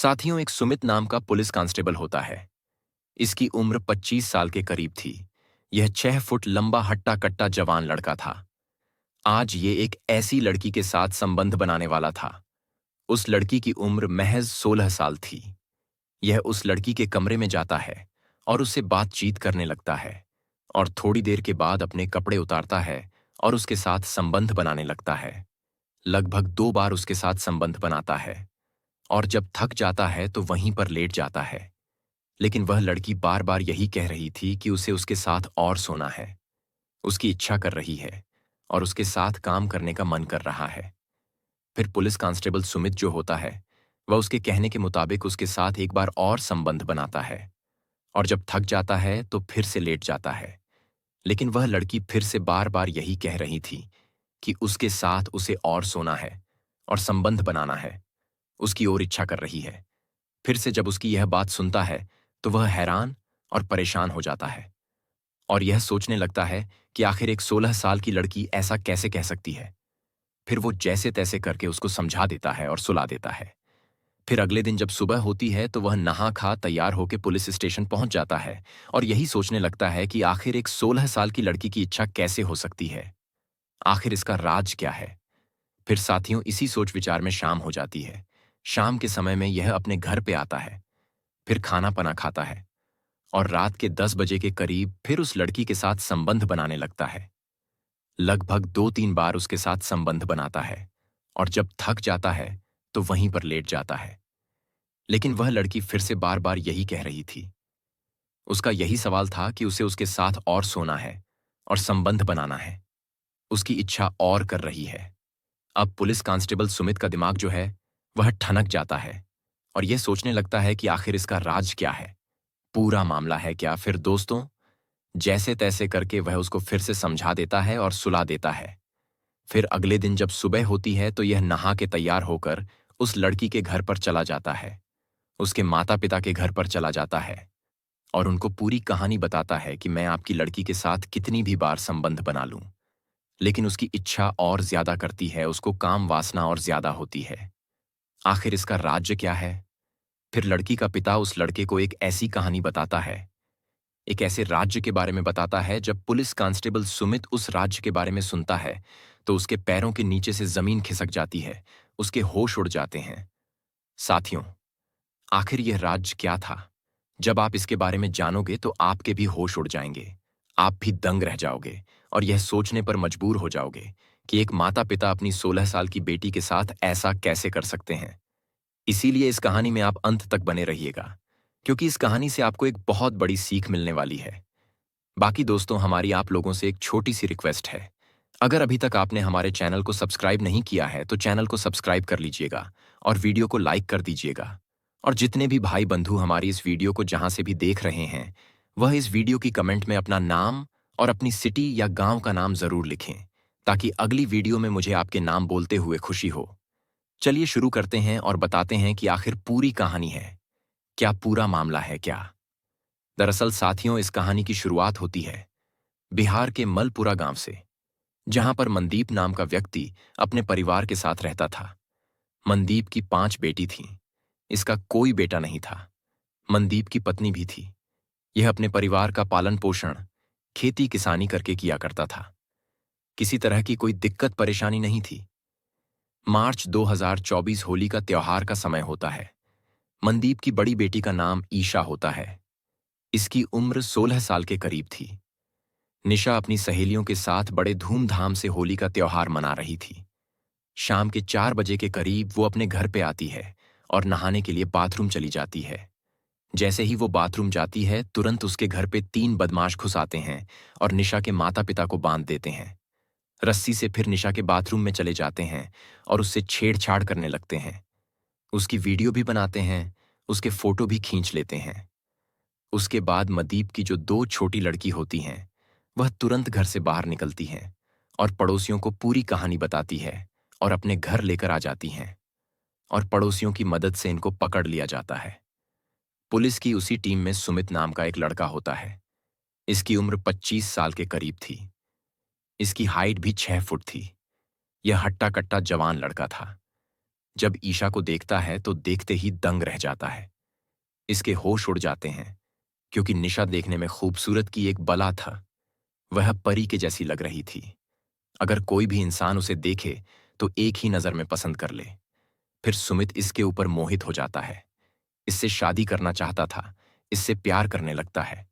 साथियों, एक सुमित नाम का पुलिस कांस्टेबल होता है। इसकी उम्र 25 साल के करीब थी। यह 6 फुट लंबा हट्टा कट्टा जवान लड़का था। आज ये एक ऐसी लड़की के साथ संबंध बनाने वाला था। उस लड़की की उम्र महज 16 साल थी। यह उस लड़की के कमरे में जाता है और उससे बातचीत करने लगता है और थोड़ी देर के बाद अपने कपड़े उतारता है और उसके साथ संबंध बनाने लगता है। लगभग 2 बार उसके साथ संबंध बनाता है और जब थक जाता है तो वहीं पर लेट जाता है। लेकिन वह लड़की बार बार यही कह रही थी कि उसे उसके साथ और सोना है। उसकी इच्छा कर रही है और उसके साथ काम करने का मन कर रहा है। फिर पुलिस कांस्टेबल सुमित जो होता है, वह उसके कहने के मुताबिक उसके साथ एक बार और संबंध बनाता है और जब थक जाता है तो फिर से लेट जाता है। लेकिन वह लड़की फिर से बार बार यही कह रही थी कि उसके साथ उसे और सोना है और संबंध बनाना है। उसकी ओर इच्छा कर रही है। फिर से जब उसकी यह बात सुनता है तो वह हैरान और परेशान हो जाता है और यह सोचने लगता है कि आखिर एक 16 साल की लड़की ऐसा कैसे कह सकती है। फिर वो जैसे तैसे करके उसको समझा देता है और सुला देता है। फिर अगले दिन जब सुबह होती है तो वह नहा खा तैयार होकर पुलिस स्टेशन पहुंच जाता है और यही सोचने लगता है कि आखिर एक 16 साल की लड़की की इच्छा कैसे हो सकती है। आखिर इसका राज क्या है। फिर साथियों, इसी सोच विचार में शाम हो जाती है। शाम के समय में यह अपने घर पे आता है, फिर खाना पना खाता है और रात के 10 बजे के करीब फिर उस लड़की के साथ संबंध बनाने लगता है। लगभग 2-3 बार उसके साथ संबंध बनाता है और जब थक जाता है तो वहीं पर लेट जाता है। लेकिन वह लड़की फिर से बार बार यही कह रही थी। उसका यही सवाल था कि उसे उसके साथ और सोना है और संबंध बनाना है। उसकी इच्छा और कर रही है। अब पुलिस कांस्टेबल सुमित का दिमाग जो है, वह ठनक जाता है और यह सोचने लगता है कि आखिर इसका राज क्या है, पूरा मामला है क्या। फिर दोस्तों, जैसे तैसे करके वह उसको फिर से समझा देता है और सुला देता है। फिर अगले दिन जब सुबह होती है तो यह नहा के तैयार होकर उस लड़की के घर पर चला जाता है, उसके माता पिता के घर पर चला जाता है और उनको पूरी कहानी बताता है कि मैं आपकी लड़की के साथ कितनी भी बार संबंध बना लूं, लेकिन उसकी इच्छा और ज्यादा करती है, उसको काम वासना और ज्यादा होती है। आखिर इसका राज्य क्या है। फिर लड़की का पिता उस लड़के को एक ऐसी कहानी बताता है, एक ऐसे राज्य के बारे में बताता है। जब पुलिस कांस्टेबल सुमित उस राज्य के बारे में सुनता है तो उसके पैरों के नीचे से जमीन खिसक जाती है, उसके होश उड़ जाते हैं। साथियों, आखिर यह राज्य क्या था। जब आप इसके बारे में जानोगे तो आपके भी होश उड़ जाएंगे। आप भी दंग रह जाओगे और यह सोचने पर मजबूर हो जाओगे कि एक माता पिता अपनी 16 साल की बेटी के साथ ऐसा कैसे कर सकते हैं। इसीलिए इस कहानी में आप अंत तक बने रहिएगा, क्योंकि इस कहानी से आपको एक बहुत बड़ी सीख मिलने वाली है। बाकी दोस्तों, हमारी आप लोगों से एक छोटी सी रिक्वेस्ट है। अगर अभी तक आपने हमारे चैनल को सब्सक्राइब नहीं किया है तो चैनल को सब्सक्राइब कर लीजिएगा और वीडियो को लाइक कर दीजिएगा। और जितने भी भाई बंधु हमारी इस वीडियो को जहां से भी देख रहे हैं, वह इस वीडियो की कमेंट में अपना नाम और अपनी सिटी या गांव का नाम जरूर लिखें, ताकि अगली वीडियो में मुझे आपके नाम बोलते हुए खुशी हो। चलिए शुरू करते हैं और बताते हैं कि आखिर पूरी कहानी है क्या, पूरा मामला है क्या। दरअसल साथियों, इस कहानी की शुरुआत होती है बिहार के मलपुरा गांव से, जहां पर मनदीप नाम का व्यक्ति अपने परिवार के साथ रहता था। मनदीप की 5 बेटी थीं। इसका कोई बेटा नहीं था। मनदीप की पत्नी भी थी। यह अपने परिवार का पालन पोषण खेती किसानी करके किया करता था। किसी तरह की कोई दिक्कत परेशानी नहीं थी। मार्च 2024 होली का त्योहार का समय होता है। मनदीप की बड़ी बेटी का नाम ईशा होता है। इसकी उम्र 16 साल के करीब थी। निशा अपनी सहेलियों के साथ बड़े धूमधाम से होली का त्योहार मना रही थी। शाम के 4 बजे के करीब वो अपने घर पे आती है और नहाने के लिए बाथरूम चली जाती है। जैसे ही वो बाथरूम जाती है, तुरंत उसके घर पे 3 बदमाश घुस आते हैं और निशा के माता पिता को बांध देते हैं। रस्सी से फिर निशा के बाथरूम में चले जाते हैं और उससे छेड़छाड़ करने लगते हैं। उसकी वीडियो भी बनाते हैं, उसके फोटो भी खींच लेते हैं। उसके बाद मदीप की जो 2 छोटी लड़की होती हैं, वह तुरंत घर से बाहर निकलती हैं और पड़ोसियों को पूरी कहानी बताती है और अपने घर लेकर आ जाती हैं और पड़ोसियों की मदद से इनको पकड़ लिया जाता है। पुलिस की उसी टीम में सुमित नाम का एक लड़का होता है। इसकी उम्र 25 साल के करीब थी। इसकी हाइट भी 6 फुट थी। यह हट्टा कट्टा जवान लड़का था। जब ईशा को देखता है तो देखते ही दंग रह जाता है। इसके होश उड़ जाते हैं, क्योंकि निशा देखने में खूबसूरत की एक बला था। वह परी के जैसी लग रही थी। अगर कोई भी इंसान उसे देखे तो एक ही नजर में पसंद कर ले। फिर सुमित इसके ऊपर मोहित हो जाता है। इससे शादी करना चाहता था, इससे प्यार करने लगता है।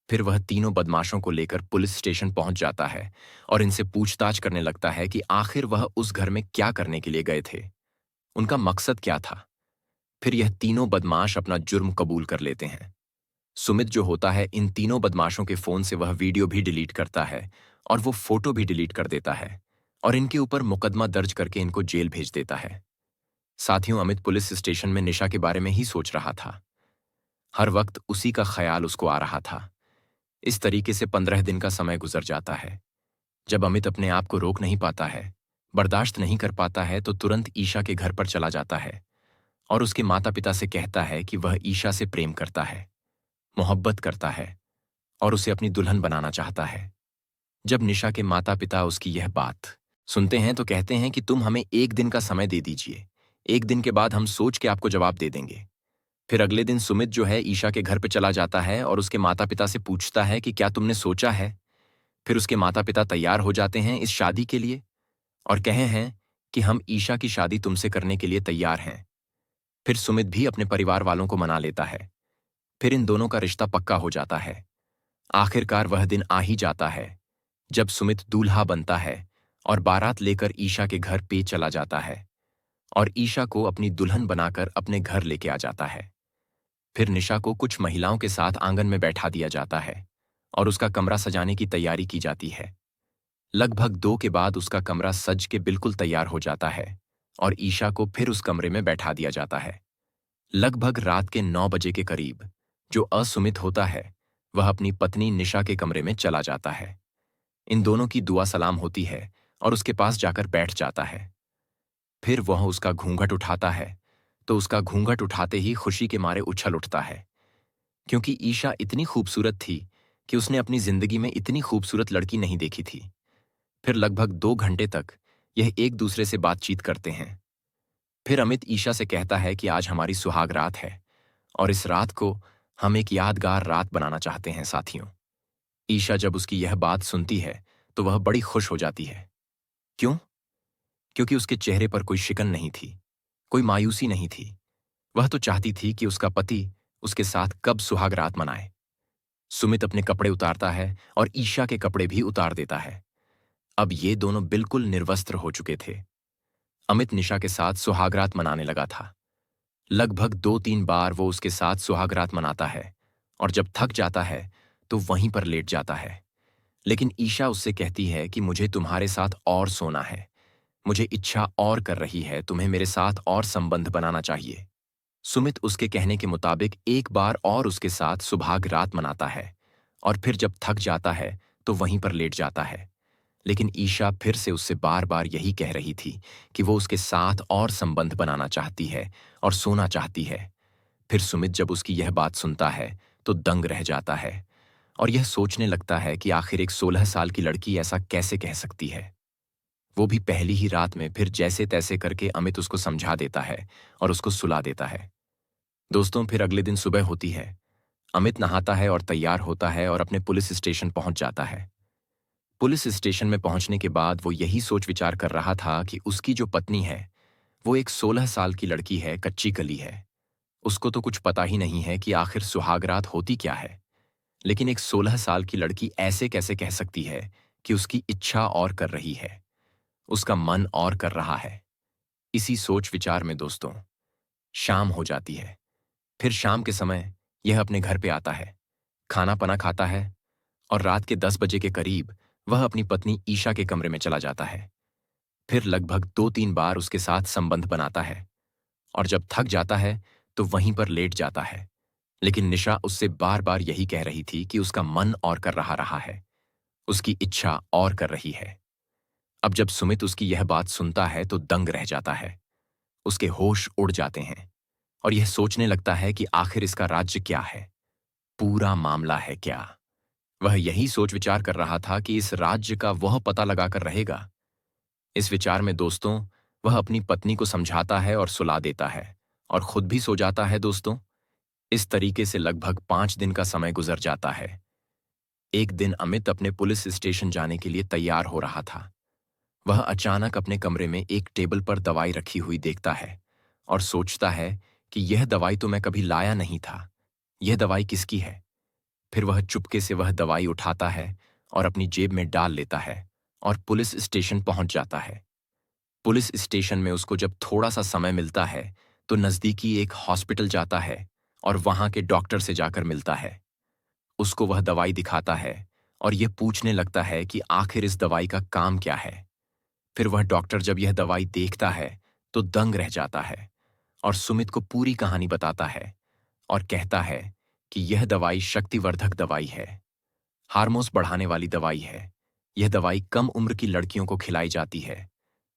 फिर वह तीनों बदमाशों को लेकर पुलिस स्टेशन पहुंच जाता है और इनसे पूछताछ करने लगता है कि आखिर वह उस घर में क्या करने के लिए गए थे, उनका मकसद क्या था। फिर यह तीनों बदमाश अपना जुर्म कबूल कर लेते हैं। सुमित जो होता है, इन तीनों बदमाशों के फोन से वह वीडियो भी डिलीट करता है और वो फोटो भी डिलीट कर देता है और इनके ऊपर मुकदमा दर्ज करके इनको जेल भेज देता है। साथियों, अमित पुलिस स्टेशन में निशा के बारे में ही सोच रहा था। हर वक्त उसी का ख्याल उसको आ रहा था। इस तरीके से 15 दिन का समय गुजर जाता है। जब अमित अपने आप को रोक नहीं पाता है, बर्दाश्त नहीं कर पाता है, तो तुरंत ईशा के घर पर चला जाता है और उसके माता पिता से कहता है कि वह ईशा से प्रेम करता है, मोहब्बत करता है और उसे अपनी दुल्हन बनाना चाहता है। जब निशा के माता पिता उसकी यह बात सुनते हैं तो कहते हैं कि तुम हमें 1 दिन का समय दे दीजिए, 1 दिन के बाद हम सोच के आपको जवाब दे देंगे। फिर अगले दिन सुमित जो है ईशा के घर पे चला जाता है और उसके माता पिता से पूछता है कि क्या तुमने सोचा है। फिर उसके माता पिता तैयार हो जाते हैं इस शादी के लिए और कहे हैं कि हम ईशा की शादी तुमसे करने के लिए तैयार हैं। फिर सुमित भी अपने परिवार वालों को मना लेता है। फिर इन दोनों का रिश्ता पक्का हो जाता है। आखिरकार वह दिन आ ही जाता है जब सुमित दूल्हा बनता है और बारात लेकर ईशा के घर पे चला जाता है और ईशा को अपनी दुल्हन बनाकर अपने घर लेके आ जाता है। फिर निशा को कुछ महिलाओं के साथ आंगन में बैठा दिया जाता है और उसका कमरा सजाने की तैयारी की जाती है। लगभग 2 के बाद उसका कमरा सज के बिल्कुल तैयार हो जाता है और ईशा को फिर उस कमरे में बैठा दिया जाता है। लगभग रात के 9 बजे के करीब जो असुमित होता है, वह अपनी पत्नी निशा के कमरे में चला जाता है। इन दोनों की दुआ सलाम होती है और उसके पास जाकर बैठ जाता है। फिर वह उसका घूंघट उठाता है तो उसका घूंघट उठाते ही खुशी के मारे उछल उठता है, क्योंकि ईशा इतनी खूबसूरत थी कि उसने अपनी जिंदगी में इतनी खूबसूरत लड़की नहीं देखी थी। फिर लगभग 2 घंटे तक यह एक दूसरे से बातचीत करते हैं। फिर अमित ईशा से कहता है कि आज हमारी सुहाग रात है और इस रात को हम एक यादगार रात बनाना चाहते हैं साथियों। ईशा जब उसकी यह बात सुनती है तो वह बड़ी खुश हो जाती है। क्यों? क्योंकि उसके चेहरे पर कोई शिकन नहीं थी, कोई मायूसी नहीं थी। वह तो चाहती थी कि उसका पति उसके साथ कब सुहाग रात मनाए। सुमित अपने कपड़े उतारता है और ईशा के कपड़े भी उतार देता है। अब ये दोनों बिल्कुल निर्वस्त्र हो चुके थे। अमित निशा के साथ सुहागरात मनाने लगा था। लगभग 2-3 बार वो उसके साथ सुहागरात मनाता है और जब थक जाता है तो वहीं पर लेट जाता है। लेकिन ईशा उससे कहती है कि मुझे तुम्हारे साथ और सोना है, मुझे इच्छा और कर रही है, तुम्हें मेरे साथ और संबंध बनाना चाहिए। सुमित उसके कहने के मुताबिक एक बार और उसके साथ सुहाग रात मनाता है और फिर जब थक जाता है तो वहीं पर लेट जाता है। लेकिन ईशा फिर से उससे बार बार यही कह रही थी कि वो उसके साथ और संबंध बनाना चाहती है और सोना चाहती है। फिर सुमित जब उसकी यह बात सुनता है तो दंग रह जाता है और यह सोचने लगता है कि आखिर एक 16 साल की लड़की ऐसा कैसे कह सकती है। वो भी पहली ही रात में। फिर जैसे तैसे करके अमित उसको समझा देता है और उसको सुला देता है। दोस्तों, फिर अगले दिन सुबह होती है। अमित नहाता है और तैयार होता है और अपने पुलिस स्टेशन पहुंच जाता है। पुलिस स्टेशन में पहुंचने के बाद वो यही सोच विचार कर रहा था कि उसकी जो पत्नी है वो एक 16 साल की लड़की है, कच्ची कली है। उसको तो कुछ पता ही नहीं है कि आखिर सुहागरात होती क्या है। लेकिन एक 16 साल की लड़की ऐसे कैसे कह सकती है कि उसकी इच्छा और कर रही है, उसका मन और कर रहा है। इसी सोच विचार में दोस्तों शाम हो जाती है। फिर शाम के समय यह अपने घर पे आता है, खाना पना खाता है और रात के 10 बजे के करीब वह अपनी पत्नी ईशा के कमरे में चला जाता है। फिर लगभग 2-3 बार उसके साथ संबंध बनाता है और जब थक जाता है तो वहीं पर लेट जाता है। लेकिन निशा उससे बार बार यही कह रही थी कि उसका मन और कर रहा है, उसकी इच्छा और कर रही है। अब जब सुमित उसकी यह बात सुनता है तो दंग रह जाता है। उसके होश उड़ जाते हैं और यह सोचने लगता है कि आखिर इसका राज्य क्या है, पूरा मामला है क्या। वह यही सोच विचार कर रहा था कि इस राज्य का वह पता लगाकर रहेगा। इस विचार में दोस्तों वह अपनी पत्नी को समझाता है और सुला देता है और खुद भी सो जाता है दोस्तों। इस तरीके से लगभग 5 दिन का समय गुजर जाता है। एक दिन अमित अपने पुलिस स्टेशन जाने के लिए तैयार हो रहा था। वह अचानक अपने कमरे में एक टेबल पर दवाई रखी हुई देखता है और सोचता है कि यह दवाई तो मैं कभी लाया नहीं था। यह दवाई किसकी है? फिर वह चुपके से वह दवाई उठाता है और अपनी जेब में डाल लेता है और पुलिस स्टेशन पहुंच जाता है। पुलिस स्टेशन में उसको जब थोड़ा सा समय मिलता है तो नज़दीकी एक हॉस्पिटल जाता है और वहां के डॉक्टर से जाकर मिलता है। उसको वह दवाई दिखाता है और यह पूछने लगता है कि आखिर इस दवाई का काम क्या है। फिर वह डॉक्टर जब यह दवाई देखता है तो दंग रह जाता है और सुमित को पूरी कहानी बताता है और कहता है कि यह दवाई शक्तिवर्धक दवाई है, हार्मोन्स बढ़ाने वाली दवाई है। यह दवाई कम उम्र की लड़कियों को खिलाई जाती है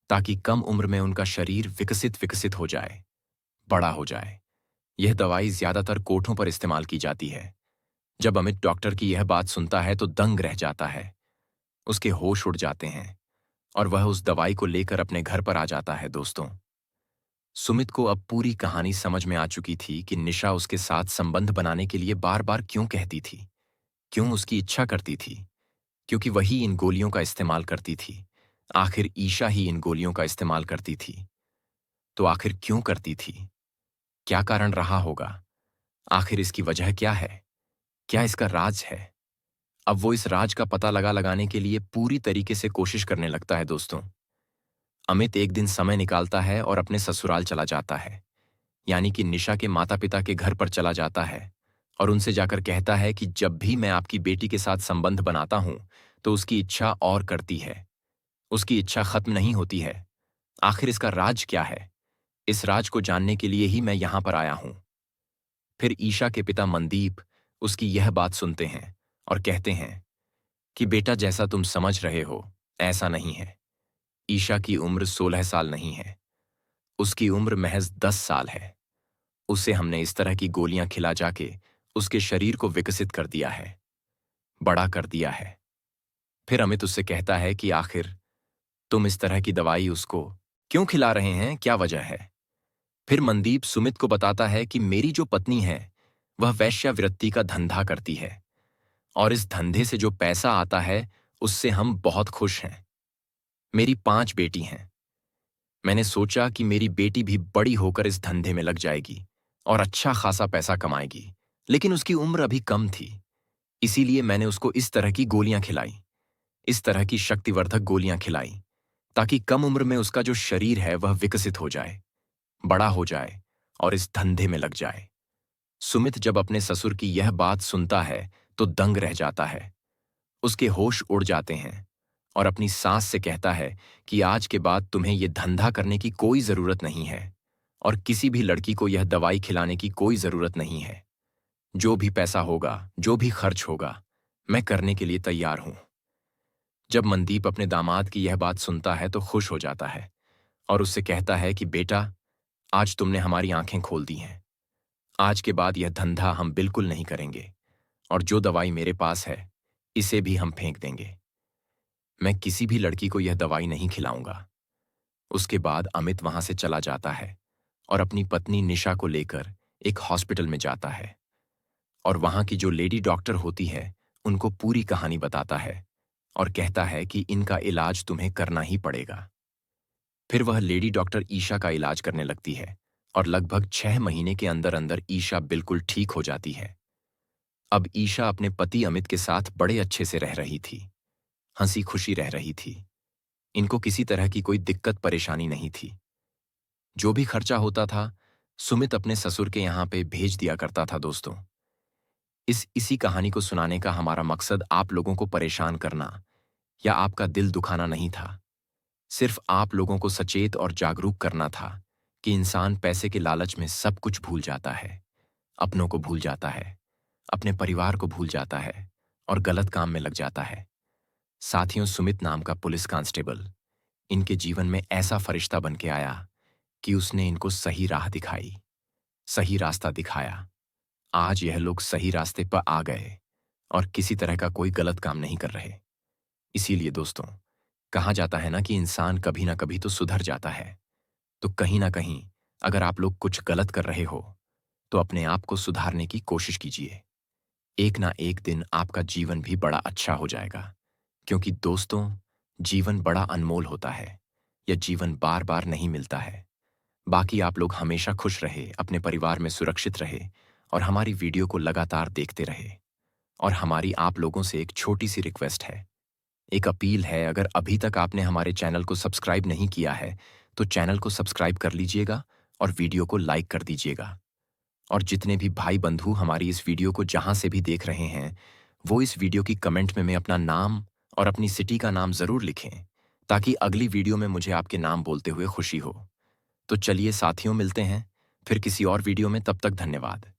ताकि कम उम्र में उनका शरीर विकसित विकसित हो जाए, बड़ा हो जाए। यह दवाई ज्यादातर कोठों पर इस्तेमाल की जाती है। जब अमित डॉक्टर की यह बात सुनता है तो दंग रह जाता है। उसके होश उड़ जाते हैं और वह उस दवाई को लेकर अपने घर पर आ जाता है दोस्तों। सुमित को अब पूरी कहानी समझ में आ चुकी थी कि निशा उसके साथ संबंध बनाने के लिए बार बार क्यों कहती थी, क्यों उसकी इच्छा करती थी। क्योंकि वही इन गोलियों का इस्तेमाल करती थी। आखिर ईशा ही इन गोलियों का इस्तेमाल करती थी। तो आखिर क्यों करती थी? क्या कारण रहा होगा? आखिर इसकी वजह क्या है? क्या इसका राज है? अब वो इस राज का पता लगाने के लिए पूरी तरीके से कोशिश करने लगता है दोस्तों। अमित एक दिन समय निकालता है और अपने ससुराल चला जाता है, यानी कि निशा के माता पिता के घर पर चला जाता है और उनसे जाकर कहता है कि जब भी मैं आपकी बेटी के साथ संबंध बनाता हूं तो उसकी इच्छा और करती है, उसकी इच्छा खत्म नहीं होती है। आखिर इसका राज क्या है? इस राज को जानने के लिए ही मैं यहां पर आया हूं। फिर ईशा के पिता मनदीप उसकी यह बात सुनते हैं और कहते हैं कि बेटा, जैसा तुम समझ रहे हो ऐसा नहीं है। ईशा की उम्र 16 साल नहीं है, उसकी उम्र महज 10 साल है। उसे हमने इस तरह की गोलियां खिला जाके उसके शरीर को विकसित कर दिया है, बड़ा कर दिया है। फिर अमित उससे कहता है कि आखिर तुम इस तरह की दवाई उसको क्यों खिला रहे हैं, क्या वजह है? फिर मनदीप सुमित को बताता है कि मेरी जो पत्नी है वह वेश्यावृत्ति का धंधा करती है और इस धंधे से जो पैसा आता है उससे हम बहुत खुश हैं। मेरी 5 बेटी हैं। मैंने सोचा कि मेरी बेटी भी बड़ी होकर इस धंधे में लग जाएगी और अच्छा खासा पैसा कमाएगी, लेकिन उसकी उम्र अभी कम थी। इसीलिए मैंने उसको इस तरह की गोलियां खिलाई, इस तरह की शक्तिवर्धक गोलियां खिलाई, ताकि कम उम्र में उसका जो शरीर है वह विकसित हो जाए, बड़ा हो जाए और इस धंधे में लग जाए। सुमित जब अपने ससुर की यह बात सुनता है तो दंग रह जाता है। उसके होश उड़ जाते हैं और अपनी सास से कहता है कि आज के बाद तुम्हें यह धंधा करने की कोई जरूरत नहीं है और किसी भी लड़की को यह दवाई खिलाने की कोई जरूरत नहीं है। जो भी पैसा होगा, जो भी खर्च होगा, मैं करने के लिए तैयार हूं। जब मनदीप अपने दामाद की यह बात सुनता है तो खुश हो जाता है और उससे कहता है कि बेटा, आज तुमने हमारी आंखें खोल दी हैं। आज के बाद यह धंधा हम बिल्कुल नहीं करेंगे और जो दवाई मेरे पास है इसे भी हम फेंक देंगे। मैं किसी भी लड़की को यह दवाई नहीं खिलाऊंगा। उसके बाद अमित वहां से चला जाता है और अपनी पत्नी निशा को लेकर एक हॉस्पिटल में जाता है और वहां की जो लेडी डॉक्टर होती है उनको पूरी कहानी बताता है और कहता है कि इनका इलाज तुम्हें करना ही पड़ेगा। फिर वह लेडी डॉक्टर ईशा का इलाज करने लगती है और लगभग 6 महीने के अंदर अंदर ईशा बिल्कुल ठीक हो जाती है। अब ईशा अपने पति अमित के साथ बड़े अच्छे से रह रही थी, हंसी खुशी रह रही थी। इनको किसी तरह की कोई दिक्कत परेशानी नहीं थी। जो भी खर्चा होता था सुमित अपने ससुर के यहाँ पे भेज दिया करता था दोस्तों। इसी कहानी को सुनाने का हमारा मकसद आप लोगों को परेशान करना या आपका दिल दुखाना नहीं था। सिर्फ आप लोगों को सचेत और जागरूक करना था कि इंसान पैसे के लालच में सब कुछ भूल जाता है, अपनों को भूल जाता है, अपने परिवार को भूल जाता है और गलत काम में लग जाता है। साथियों, सुमित नाम का पुलिस कांस्टेबल इनके जीवन में ऐसा फरिश्ता बन के आया कि उसने इनको सही राह दिखाई, सही रास्ता दिखाया। आज यह लोग सही रास्ते पर आ गए और किसी तरह का कोई गलत काम नहीं कर रहे। इसीलिए दोस्तों, कहा जाता है ना कि इंसान कभी ना कभी तो सुधर जाता है। तो कहीं ना कहीं अगर आप लोग कुछ गलत कर रहे हो तो अपने आप को सुधारने की कोशिश कीजिए। एक ना एक दिन आपका जीवन भी बड़ा अच्छा हो जाएगा। क्योंकि दोस्तों, जीवन बड़ा अनमोल होता है। यह जीवन बार बार नहीं मिलता है। बाकी आप लोग हमेशा खुश रहे, अपने परिवार में सुरक्षित रहे और हमारी वीडियो को लगातार देखते रहे। और हमारी आप लोगों से एक छोटी सी रिक्वेस्ट है, एक अपील है। अगर अभी तक आपने हमारे चैनल को सब्सक्राइब नहीं किया है तो चैनल को सब्सक्राइब कर लीजिएगा और वीडियो को लाइक कर दीजिएगा। और जितने भी भाई बंधु हमारी इस वीडियो को जहां से भी देख रहे हैं, वो इस वीडियो की कमेंट में अपना नाम और अपनी सिटी का नाम जरूर लिखें, ताकि अगली वीडियो में मुझे आपके नाम बोलते हुए खुशी हो। तो चलिए साथियों, मिलते हैं फिर किसी और वीडियो में। तब तक धन्यवाद।